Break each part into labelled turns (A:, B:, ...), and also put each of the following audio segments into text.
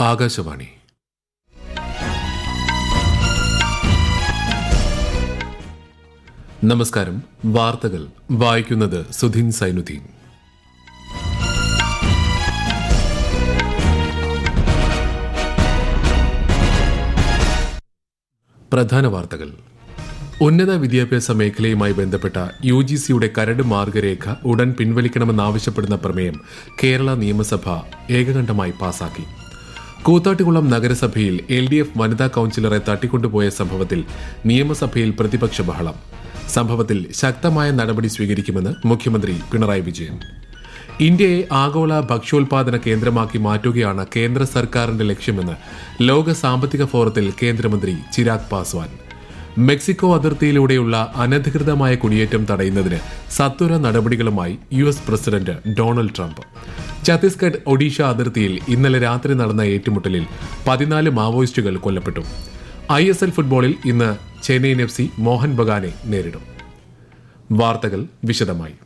A: ആകാശവാണി. നമസ്കാരം. വാർത്തകൾ വായിക്കുന്നത് സുധിൻ സൈനുദ്ദീൻ. പ്രധാന വാർത്തകൾ. ഉന്നത വിദ്യാഭ്യാസ മേഖലയുമായി ബന്ധപ്പെട്ട UGCയുടെ കരട് മാർഗരേഖ ഉടൻ പിൻവലിക്കണമെന്നാവശ്യപ്പെടുന്ന പ്രമേയം കേരള നിയമസഭ ഏകകണ്ഠമായി പാസാക്കി. കൂത്താട്ടുകുളം നഗരസഭയിൽ LDF വനിതാ കൌൺസിലറെ തട്ടിക്കൊണ്ടുപോയ സംഭവത്തിൽ നിയമസഭയിൽ പ്രതിപക്ഷ ബഹളം. സംഭവത്തിൽ ശക്തമായ നടപടി സ്വീകരിക്കുമെന്ന് മുഖ്യമന്ത്രി പിണറായി വിജയൻ. ഇന്ത്യയെ ആഗോള ഭക്ഷ്യോൽപാദന കേന്ദ്രമാക്കി മാറ്റുകയാണ് കേന്ദ്ര സർക്കാരിന്റെ ലക്ഷ്യമെന്ന് ലോക സാമ്പത്തിക ഫോറത്തിൽ കേന്ദ്രമന്ത്രി ചിരാഗ് പാസ്വാൻ. മെക്സിക്കോ അതിർത്തിയിലൂടെയുള്ള അനധികൃതമായ കുടിയേറ്റം തടയുന്നതിന് സത്വര നടപടികളുമായി US president Donald Trump. Chhattisgarh Odisha അതിർത്തിയിൽ ഇന്നലെ രാത്രി നടന്ന ഏറ്റുമുട്ടലിൽ 14 മാവോയിസ്റ്റുകൾ കൊല്ലപ്പെട്ടു. ISL ഫുട്ബോളിൽ ഇന്ന് ചെന്നൈയിൻ FC മോഹൻ ബഗാനെ നേരിടും. വാർത്തകൾ വിശദമായി.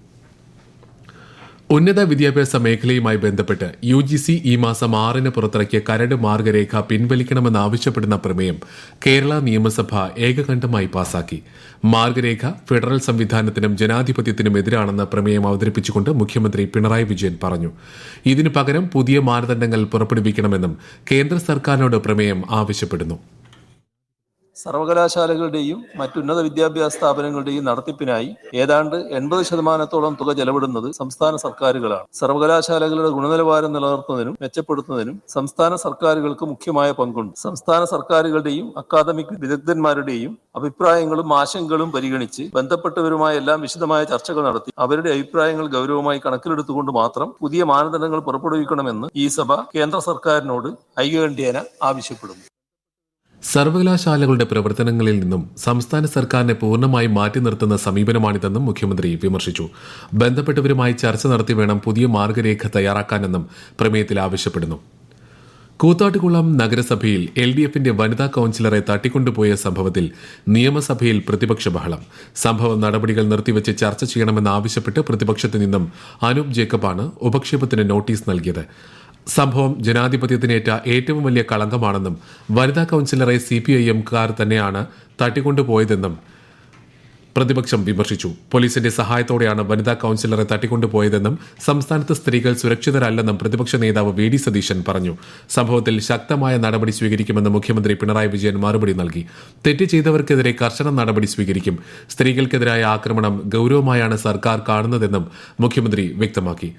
A: ഉന്നത വിദ്യാഭ്യാസ മേഖലയുമായി ബന്ധപ്പെട്ട് UGC ഈ മാസം 6-ന് പുറത്തിറക്കിയ കരട് മാർഗരേഖ പിൻവലിക്കണമെന്നാവശ്യപ്പെടുന്ന പ്രമേയം കേരള നിയമസഭ ഏകകണ്ഠമായി പാസാക്കി. മാർഗരേഖ ഫെഡറൽ സംവിധാനത്തിനും ജനാധിപത്യത്തിനും എതിരാണെന്ന് പ്രമേയം അവതരിപ്പിച്ചുകൊണ്ട് മുഖ്യമന്ത്രി പിണറായി വിജയൻ പറഞ്ഞു. ഇതിനു പകരം പുതിയ മാനദണ്ഡങ്ങൾ പുറപ്പെടുവിക്കണമെന്നും കേന്ദ്ര സർക്കാരിനോട് പ്രമേയം ആവശ്യപ്പെടുന്നു.
B: സർവകലാശാലകളുടെയും മറ്റുന്നത വിദ്യാഭ്യാസ സ്ഥാപനങ്ങളുടെയും നടത്തിപ്പിനായി ഏതാണ്ട് 80% തുക ചെലവിടുന്നത് സംസ്ഥാന സർക്കാരുകളാണ്. സർവകലാശാലകളുടെ ഗുണനിലവാരം നിലനിർത്തുന്നതിനും മെച്ചപ്പെടുത്തുന്നതിനും സംസ്ഥാന സർക്കാരുകൾക്ക് മുഖ്യമായ പങ്കുണ്ട്. സംസ്ഥാന സർക്കാരുകളുടെയും അക്കാദമിക് വിദഗ്ധന്മാരുടെയും അഭിപ്രായങ്ങളും ആശങ്കകളും പരിഗണിച്ച് ബന്ധപ്പെട്ടവരുമായ എല്ലാം വിശദമായ ചർച്ചകൾ നടത്തി അവരുടെ അഭിപ്രായങ്ങൾ ഗൗരവമായി കണക്കിലെടുത്തുകൊണ്ട് മാത്രം പുതിയ മാനദണ്ഡങ്ങൾ പുറപ്പെടുവിക്കണമെന്ന് ഈ സഭ കേന്ദ്ര സർക്കാരിനോട് ഐകകണ്ഠ്യേന ആവശ്യപ്പെടുന്നു.
A: സർവകലാശാലകളുടെ പ്രവർത്തനങ്ങളിൽ നിന്നും സംസ്ഥാന സർക്കാരിനെ പൂർണ്ണമായി മാറ്റി നിർത്തുന്ന സമീപനമാണിതെന്നും മുഖ്യമന്ത്രി വിമർശിച്ചു. ബന്ധപ്പെട്ടവരുമായി ചർച്ച നടത്തി വേണം പുതിയ മാർഗരേഖ തയ്യാറാക്കാനെന്നും പ്രമേയത്തിൽ ആവശ്യപ്പെടുന്നു. കൂത്താട്ടുകുളം നഗരസഭയിൽ LDFന്റെ വനിതാ കൌൺസിലറെ തട്ടിക്കൊണ്ടുപോയ സംഭവത്തിൽ നിയമസഭയിൽ പ്രതിപക്ഷ ബഹളം. സംഭവ നടപടികൾ നിർത്തിവെച്ച് ചർച്ച ചെയ്യണമെന്നാവശ്യപ്പെട്ട് പ്രതിപക്ഷത്തു നിന്നും അനൂപ് ജേക്കബാണ് ഉപക്ഷേപത്തിന് നോട്ടീസ് നൽകിയത്. സംഭവം ജനാധിപത്യത്തിനേറ്റ ഏറ്റവും വലിയ കളങ്കമാണെന്നും വനിതാ കൌൺസിലറെ CPIM-കാർ തന്നെയാണ് തട്ടിക്കൊണ്ടുപോയതെന്നും പ്രതിപക്ഷം വിമർശിച്ചു. പോലീസിന്റെ സഹായത്തോടെയാണ് വനിതാ കൌൺസിലറെ തട്ടിക്കൊണ്ടുപോയതെന്നും സംസ്ഥാനത്ത് സ്ത്രീകൾ സുരക്ഷിതരല്ലെന്നും പ്രതിപക്ഷ നേതാവ് VD സതീശൻ പറഞ്ഞു. സംഭവത്തിൽ ശക്തമായ നടപടി സ്വീകരിക്കുമെന്ന് മുഖ്യമന്ത്രി പിണറായി വിജയൻ മറുപടി നൽകി. തെറ്റ് ചെയ്തവർക്കെതിരെ കർശന നടപടി സ്വീകരിക്കും. സ്ത്രീകൾക്കെതിരായ ആക്രമണം ഗൌരവമായാണ് സർക്കാർ കാണുന്നതെന്നും മുഖ്യമന്ത്രി വ്യക്തമാക്കി.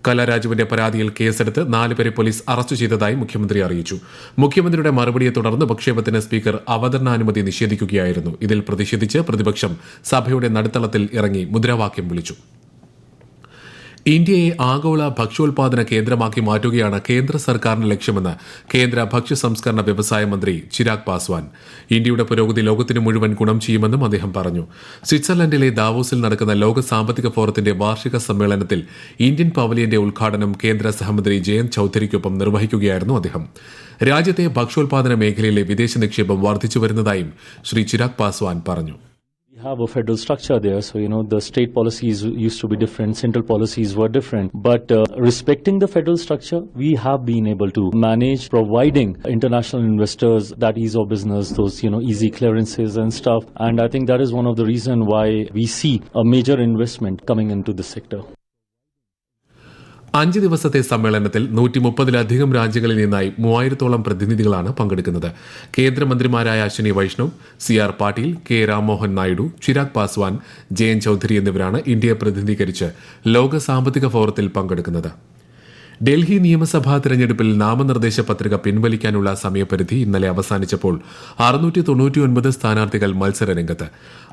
A: കലാരാജുവിന്റെ പരാതിയിൽ കേസെടുത്ത് 4 പേരെ പോലീസ് അറസ്റ്റ് ചെയ്തതായി മുഖ്യമന്ത്രി അറിയിച്ചു. മുഖ്യമന്ത്രിയുടെ മറുപടിയെ തുടർന്ന് ഉപക്ഷേപത്തിന് സ്പീക്കർ അവതരണാനുമതി നിഷേധിക്കുകയായിരുന്നു. ഇതിൽ പ്രതിഷേധിച്ച് പ്രതിപക്ഷം സഭയുടെ നടുത്തളത്തിൽ ഇറങ്ങി മുദ്രാവാക്യം വിളിച്ചു. ഇന്ത്യയെ ആഗോള ഭക്ഷ്യോൽപാദന കേന്ദ്രമാക്കി മാറ്റുകയാണ് കേന്ദ്ര സർക്കാരിന്റെ ലക്ഷ്യമെന്ന് കേന്ദ്ര ഭക്ഷ്യ സംസ്കരണ വ്യവസായ മന്ത്രി ചിരാഗ് പാസ്വാൻ. ഇന്ത്യയുടെ പുരോഗതി ലോകത്തിന് മുഴുവൻ ഗുണം ചെയ്യുമെന്നും അദ്ദേഹം പറഞ്ഞു. സ്വിറ്റ്സർലൻഡിലെ ദാവോസിൽ നടക്കുന്ന ലോക സാമ്പത്തിക ഫോറത്തിന്റെ വാർഷിക സമ്മേളനത്തിൽ ഇന്ത്യൻ പവലിയന്റെ ഉദ്ഘാടനം കേന്ദ്ര സഹമന്ത്രി ജയന്ത് ചൌധരിക്കൊപ്പം നിർവഹിക്കുകയായിരുന്നു അദ്ദേഹം. രാജ്യത്തെ ഭക്ഷ്യോൽപാദന മേഖലയിലെ വിദേശ നിക്ഷേപം വർദ്ധിച്ചു വരുന്നതായും ശ്രീ ചിരാഗ് പാസ്വാൻ പറഞ്ഞു.
C: We have a federal structure there, so the state policies used to be different, central policies were different, but respecting the federal structure, we have been able to manage providing international investors that ease of business, those easy clearances and stuff, and I think that is one of the reason why we see a major investment coming into this sector.
A: 5 ദിവസത്തെ സമ്മേളനത്തിൽ 130-ലധികം രാജ്യങ്ങളിൽ നിന്നായി 3000-ഓളം പ്രതിനിധികളാണ് പങ്കെടുക്കുന്നത്. കേന്ദ്രമന്ത്രിമാരായ Ashwini Vaishnav, CR Patil, K Rammohan Naidu, Chirag Paswan, Jayant Chaudhary എന്നിവരാണ് ഇന്ത്യയെ പ്രതിനിധീകരിച്ച് ലോക സാമ്പത്തിക ഫോറത്തിൽ പങ്കെടുക്കുന്നത്. ഡൽഹി നിയമസഭാ തെരഞ്ഞെടുപ്പിൽ നാമനിർദ്ദേശ പത്രിക പിൻവലിക്കാനുള്ള സമയപരിധി ഇന്നലെ അവസാനിച്ചപ്പോൾ 699 സ്ഥാനാർത്ഥികൾ മത്സരരംഗത്ത്.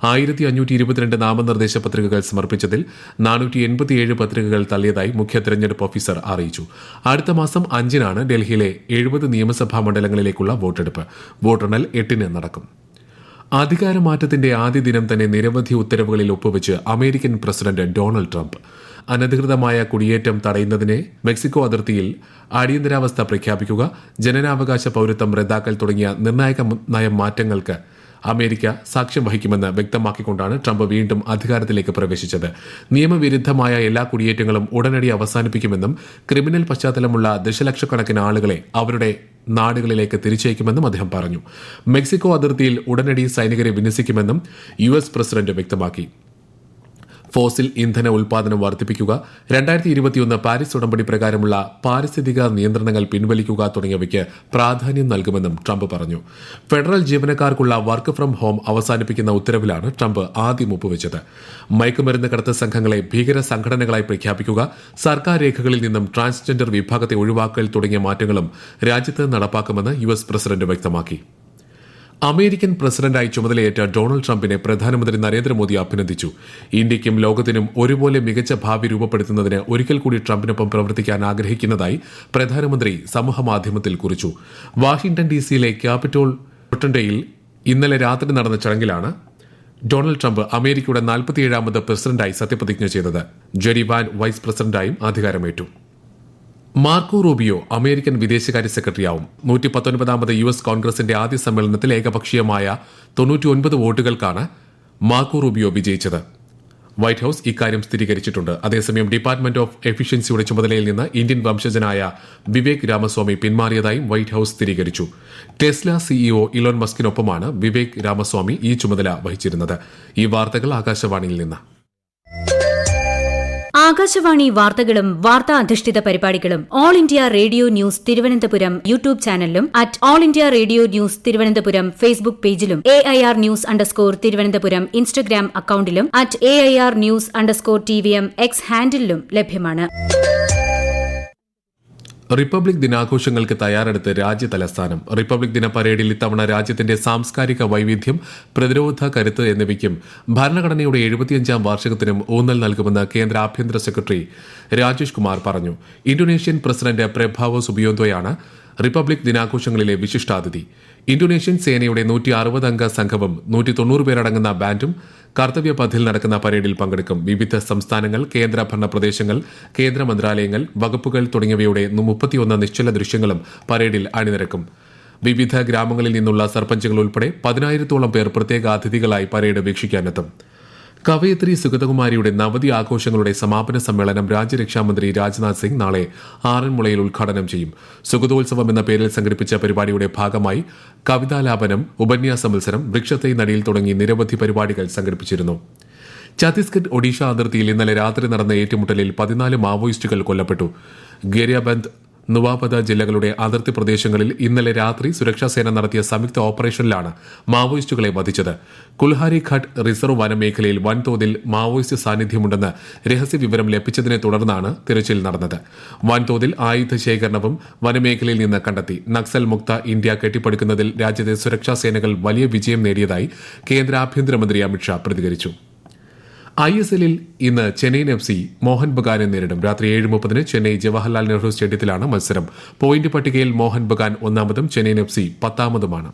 A: 1522 നാമനിർദ്ദേശ പത്രികകൾ സമർപ്പിച്ചതിൽ 487 പത്രികകൾ തള്ളിയതായി മുഖ്യ തെരഞ്ഞെടുപ്പ് ഓഫീസർ അറിയിച്ചു. അടുത്ത മാസം 5-നാണ് ഡൽഹിയിലെ 70 നിയമസഭാ മണ്ഡലങ്ങളിലേക്കുള്ള വോട്ടെടുപ്പ്. വോട്ടെണ്ണൽ 8-ന് നടക്കും. അധികാരമാറ്റത്തിന്റെ ആദ്യ ദിനം തന്നെ നിരവധി ഉത്തരവുകളിൽ ഒപ്പുവെച്ച് അമേരിക്കൻ പ്രസിഡന്റ് ഡൊണാൾഡ് ട്രംപ്. അനധികൃതമായ കുടിയേറ്റം തടയുന്നതിനെ മെക്സിക്കോ അതിർത്തിയിൽ അടിയന്തരാവസ്ഥ പ്രഖ്യാപിക്കുക, ജനനാവകാശ പൌരത്വം റദ്ദാക്കൽ തുടങ്ങിയ നിർണായക നയമാറ്റങ്ങൾക്ക് അമേരിക്ക സാക്ഷ്യം വഹിക്കുമെന്ന് വ്യക്തമാക്കിക്കൊണ്ടാണ് ട്രംപ് വീണ്ടും അധികാരത്തിലേക്ക് പ്രവേശിച്ചത്. നിയമവിരുദ്ധമായ എല്ലാ കുടിയേറ്റങ്ങളും ഉടനടി അവസാനിപ്പിക്കുമെന്നും ക്രിമിനൽ പശ്ചാത്തലമുള്ള ദശലക്ഷക്കണക്കിന് ആളുകളെ അവരുടെ നാടുകളിലേക്ക് തിരിച്ചയക്കുമെന്നും അദ്ദേഹം പറഞ്ഞു. മെക്സിക്കോ അതിർത്തിയിൽ ഉടനടി സൈനികരെ വിന്യസിക്കുമെന്നും US പ്രസിഡന്റ് വ്യക്തമാക്കി. ഫോസിൽ ഇന്ധന ഉൽപാദനം വർദ്ധിപ്പിക്കുക, 2021 പാരീസ് ഉടമ്പടി പ്രകാരമുള്ള പാരിസ്ഥിതിക നിയന്ത്രണങ്ങൾ പിൻവലിക്കുക തുടങ്ങിയവയ്ക്ക് പ്രാധാന്യം നൽകുമെന്നും ട്രംപ് പറഞ്ഞു. ഫെഡറൽ ജീവനക്കാർക്കുള്ള വർക്ക് ഫ്രം ഹോം അവസാനിപ്പിക്കുന്ന ഉത്തരവിലാണ് ട്രംപ് ആദ്യം ഒപ്പുവെച്ചത്. മയക്കുമരുന്ന് കടത്ത് സംഘങ്ങളെ ഭീകര സംഘടനകളായി പ്രഖ്യാപിക്കുക, സർക്കാർ രേഖകളിൽ നിന്നും ട്രാൻസ്ജെൻഡർ വിഭാഗത്തെ ഒഴിവാക്കൽ തുടങ്ങിയ മാറ്റങ്ങളും രാജ്യത്ത് നടപ്പാക്കുമെന്ന് US പ്രസിഡന്റ് വ്യക്തമാക്കി. അമേരിക്കൻ പ്രസിഡന്റായി ചുമതലയേറ്റ ഡൊണാൾഡ് ട്രംപിനെ പ്രധാനമന്ത്രി നരേന്ദ്രമോദി അഭിനന്ദിച്ചു. ഇന്ത്യയ്ക്കും ലോകത്തിനും ഒരുപോലെ മികച്ച ഭാവി രൂപപ്പെടുത്തുന്നതിന് ഒരിക്കൽ കൂടി ട്രംപിനൊപ്പം പ്രവർത്തിക്കാൻ ആഗ്രഹിക്കുന്നതായി പ്രധാനമന്ത്രി സമൂഹമാധ്യമത്തിൽ കുറിച്ചു. വാഷിംഗ്ടൺ DCയിലെ ക്യാപിറ്റോൾ റോട്ടണ്ടയിൽ ഇന്നലെ രാത്രി നടന്ന ചടങ്ങിലാണ് ഡൊണാൾഡ് ട്രംപ് അമേരിക്കയുടെ 47ാമത് പ്രസിഡന്റായി സത്യപ്രതിജ്ഞ ചെയ്തത്. ജെറി വാൻ വൈസ് പ്രസിഡന്റായും അധികാരമേറ്റു. മാർക്കോ റൂബിയോ അമേരിക്കൻ വിദേശകാര്യ സെക്രട്ടറിയാവും. 119ാമത് US കോൺഗ്രസിന്റെ ആദ്യ സമ്മേളനത്തിൽ ഏകപക്ഷീയമായ 99 വോട്ടുകൾക്കാണ് മാർക്കോ റൂബിയോ വിജയിച്ചത്. വൈറ്റ് ഹൌസ് ഇക്കാര്യം സ്ഥിരീകരിച്ചിട്ടുണ്ട്. അതേസമയം ഡിപ്പാർട്ട്മെന്റ് ഓഫ് എഫിഷ്യൻസിയുടെ ചുമതലയിൽ നിന്ന് ഇന്ത്യൻ വംശജനായ വിവേക് രാമസ്വാമി പിന്മാറിയതായും വൈറ്റ് ഹൌസ് സ്ഥിരീകരിച്ചു. ടെസ്ല CEO ഇലോൺ മസ്കിനൊപ്പമാണ് വിവേക് രാമസ്വാമി ഈ ചുമതല വഹിച്ചിരുന്നത്. ഈ വാർത്തകൾ ആകാശവാണിയിൽ നിന്ന്.
D: ആകാശവാണി വാർത്തകളും വാർത്താ അധിഷ്ഠിത പരിപാടികളും All India Radio News Thiruvananthapuram YouTube ചാനലിലും @All India Radio News Thiruvananthapuram Facebook പേജിലും AIR ന്യൂസ് _ ഇൻസ്റ്റഗ്രാം അക്കൌണ്ടിലും @AIR ന്യൂസ് _ TVM X ഹാൻഡിലും ലഭ്യമാണ്.
A: റിപ്പബ്ലിക് ദിനാഘോഷങ്ങൾക്ക് തയ്യാറെടുത്ത് രാജ്യതലസ്ഥാനം. റിപ്പബ്ലിക് ദിന പരേഡിൽ ഇത്തവണ രാജ്യത്തിന്റെ സാംസ്കാരിക വൈവിധ്യം, പ്രതിരോധ കരുത്ത് എന്നിവയ്ക്കും ഭരണഘടനയുടെ 75ാം വാർഷികത്തിനും ഊന്നൽ നൽകുമെന്ന് കേന്ദ്ര ആഭ്യന്തര സെക്രട്ടറി രാജേഷ് കുമാർ പറഞ്ഞു. ഇന്തോനേഷ്യൻ പ്രസിഡന്റ് പ്രഭാവോ സുബിയോന്തോയാണ് റിപ്പബ്ലിക് ദിനാഘോഷങ്ങളിലെ വിശിഷ്ടാതിഥി. ഇന്തോനേഷ്യൻ സേനയുടെ 160 അംഗ സംഘവും 190 പേരടങ്ങുന്ന ബാൻഡും കർത്തവ്യപഥിൽ നടക്കുന്ന പരേഡിൽ പങ്കെടുക്കും. വിവിധ സംസ്ഥാനങ്ങൾ, കേന്ദ്രഭരണ പ്രദേശങ്ങൾ, കേന്ദ്ര മന്ത്രാലയങ്ങൾ, വകുപ്പുകൾ തുടങ്ങിയവയുടെ 31 നിശ്ചല ദൃശ്യങ്ങളും പരേഡിൽ അണിനിരക്കും. വിവിധ ഗ്രാമങ്ങളിൽ നിന്നുള്ള സർപഞ്ചുകൾ ഉൾപ്പെടെ 10,000-ഓളം പേർ പ്രത്യേക അതിഥികളായി പരേഡ് വീക്ഷിക്കാനെത്തും. കവയിത്രി സുഗതകുമാരിയുടെ നവതി ആഘോഷങ്ങളുടെ സമാപന സമ്മേളനം രാജ്യരക്ഷാമന്ത്രി രാജ്നാഥ് സിംഗ് നാളെ ആറന്മുളയിൽ ഉദ്ഘാടനം ചെയ്യും. സുഗതോത്സവം എന്ന പേരിൽ സംഘടിപ്പിച്ച പരിപാടിയുടെ ഭാഗമായി കവിതാലാപനം, ഉപന്യാസ മത്സരം, വൃക്ഷത്തൈ നടീൽ തുടങ്ങി നിരവധി പരിപാടികൾ സംഘടിപ്പിച്ചിരുന്നു. ഛത്തീസ്ഗഡ് ഒഡീഷ അതിർത്തിയിൽ ഇന്നലെ രാത്രി നടന്ന ഏറ്റുമുട്ടലിൽ 14 മാവോയിസ്റ്റുകൾ കൊല്ലപ്പെട്ടു. ഗേരിയാബന്ദ്, നുവാപദ ജില്ലകളുടെ അതിർത്തി പ്രദേശങ്ങളിൽ ഇന്നലെ രാത്രി സുരക്ഷാസേന നടത്തിയ സംയുക്ത ഓപ്പറേഷനിലാണ് മാവോയിസ്റ്റുകളെ വധിച്ചത്. കുൽഹാരി ഘട്ട് റിസർവ് വനമേഖലയിൽ വൻതോതിൽ മാവോയിസ്റ്റ് സാന്നിധ്യമുണ്ടെന്ന് രഹസ്യവിവരം ലഭിച്ചതിനെ തുടർന്നാണ് തിരച്ചിൽ നടന്നത്. വൻതോതിൽ ആയുധ ശേഖരണവും വനമേഖലയിൽ നിന്ന് കണ്ടെത്തി. നക്സൽ മുക്ത ഇന്ത്യ കെട്ടിപ്പടുക്കുന്നതിൽ രാജ്യത്തെ സുരക്ഷാസേനകൾ വലിയ വിജയം നേടിയതായി കേന്ദ്ര ആഭ്യന്തരമന്ത്രി അമിത്ഷാ പ്രതികരിച്ചു. ISLൽ ഇന്ന് ചെന്നൈയിൻ FC മോഹൻ ബഗാനെ നേരിടും. രാത്രി 7:30 ചെന്നൈ ജവഹർലാൽ നെഹ്റു സ്റ്റേഡിയത്തിലാണ് മത്സരം. പോയിന്റ് പട്ടികയിൽ മോഹൻ ബഗാൻ 1-ാമതും ചെന്നൈയിൻ FC 10-ാമതുമാണ്.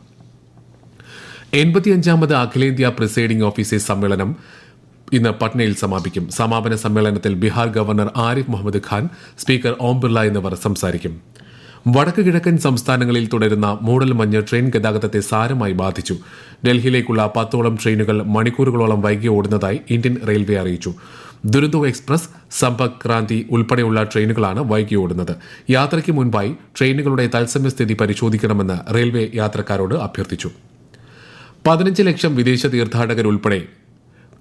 A: 85ാമത് അഖിലേന്ത്യാ പ്രിസൈഡിംഗ് ഓഫീസേഴ്സ് സമ്മേളനം ഇന്ന് പട്നയിൽ സമാപിക്കും. സമാപന സമ്മേളനത്തിൽ ബീഹാർ ഗവർണർ ആരിഫ് മുഹമ്മദ് ഖാൻ, സ്പീക്കർ ഓം ബിർള എന്നിവർ സംസാരിക്കും. വടക്ക് കിഴക്കൻ സംസ്ഥാനങ്ങളിൽ തുടരുന്ന മൂടൽമഞ്ഞ് ട്രെയിൻ ഗതാഗതത്തെ സാരമായി ബാധിച്ചു. ഡൽഹിയിലേക്കുള്ള 10ഓളം ട്രെയിനുകൾ മണിക്കൂറുകളോളം വൈകി ഓടുന്നതായി ഇന്ത്യൻ റെയിൽവേ അറിയിച്ചു. ദുരന്തോ എക്സ്പ്രസ്, സമ്പർക്ക് ക്രാന്തി ഉൾപ്പെടെയുള്ള ട്രെയിനുകളാണ് വൈകി ഓടുന്നത്. യാത്രയ്ക്ക് മുൻപായി ട്രെയിനുകളുടെ തത്സമയ സ്ഥിതി പരിശോധിക്കണമെന്ന് റെയിൽവേ യാത്രക്കാരോട് അഭ്യർത്ഥിച്ചു. 15 ലക്ഷം വിദേശ തീർത്ഥാടകരുൾപ്പെടെ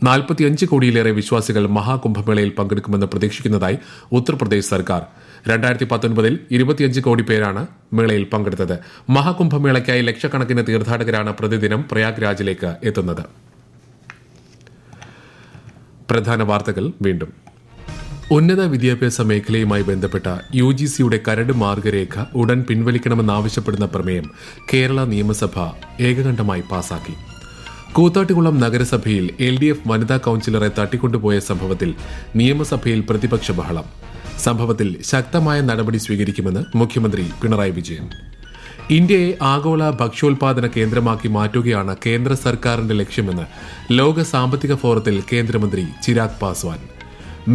A: 45 കോടിയിലേറെ വിശ്വാസികൾ മഹാകുംഭമേളയിൽ പങ്കെടുക്കുമെന്ന് പ്രതീക്ഷിക്കുന്നതായി ഉത്തർപ്രദേശ് സർക്കാർ. 2019-ൽ 25 കോടി പേരാണ് മേളയിൽ പങ്കെടുത്തത്. മഹാകുംഭമേളയ്ക്കായി ലക്ഷക്കണക്കിന് തീർത്ഥാടകരാണ് പ്രതിദിനം പ്രയാഗ്രാജിലേക്ക് എത്തുന്നത്. പ്രധാന വാർത്തകൾ വീണ്ടും. ഉന്നത വിദ്യാഭ്യാസ മേഖലയുമായി ബന്ധപ്പെട്ട UGCയുടെ കരട് മാർഗരേഖ ഉടൻ പിൻവലിക്കണമെന്നാവശ്യപ്പെടുന്ന പ്രമേയം കേരള നിയമസഭ ഏകകണ്ഠമായി പാസാക്കി. കൂത്താട്ടുകുളം നഗരസഭയിൽ LDF വനിതാ കൌൺസിലറെ തട്ടിക്കൊണ്ടുപോയ സംഭവത്തിൽ നിയമസഭയിൽ പ്രതിപക്ഷ ബഹളം. സംഭവത്തിൽ ശക്തമായ നടപടി സ്വീകരിക്കുമെന്ന് മുഖ്യമന്ത്രി പിണറായി വിജയൻ. ഇന്ത്യയെ ആഗോള ഭക്ഷ്യോൽപാദന കേന്ദ്രമാക്കി മാറ്റുകയാണ് കേന്ദ്ര സർക്കാരിന്റെ ലക്ഷ്യമെന്ന് ലോക സാമ്പത്തിക ഫോറത്തിൽ കേന്ദ്രമന്ത്രി ചിരാഗ് പാസ്വാൻ.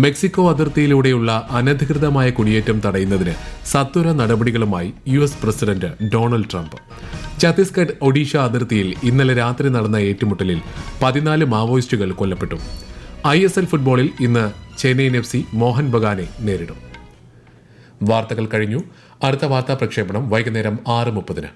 A: മെക്സിക്കോ അതിർത്തിയിലൂടെയുള്ള അനധികൃതമായ കുടിയേറ്റം തടയുന്നതിന് സത്വര നടപടികളുമായി US president Donald Trump. Chhattisgarh Odisha അതിർത്തിയിൽ ഇന്നലെ രാത്രി നടന്ന ഏറ്റുമുട്ടലിൽ 14 മാവോയിസ്റ്റുകൾ കൊല്ലപ്പെട്ടു. ISL ഫുട്ബോളിൽ ഇന്ന് ചെന്നൈയിൻ FC മോഹൻ ബഗാനെ നേരിടും. വാർത്തകൾ കഴിഞ്ഞു. അടുത്ത വാർത്താ പ്രക്ഷേപണം വൈകുന്നേരം 6:30.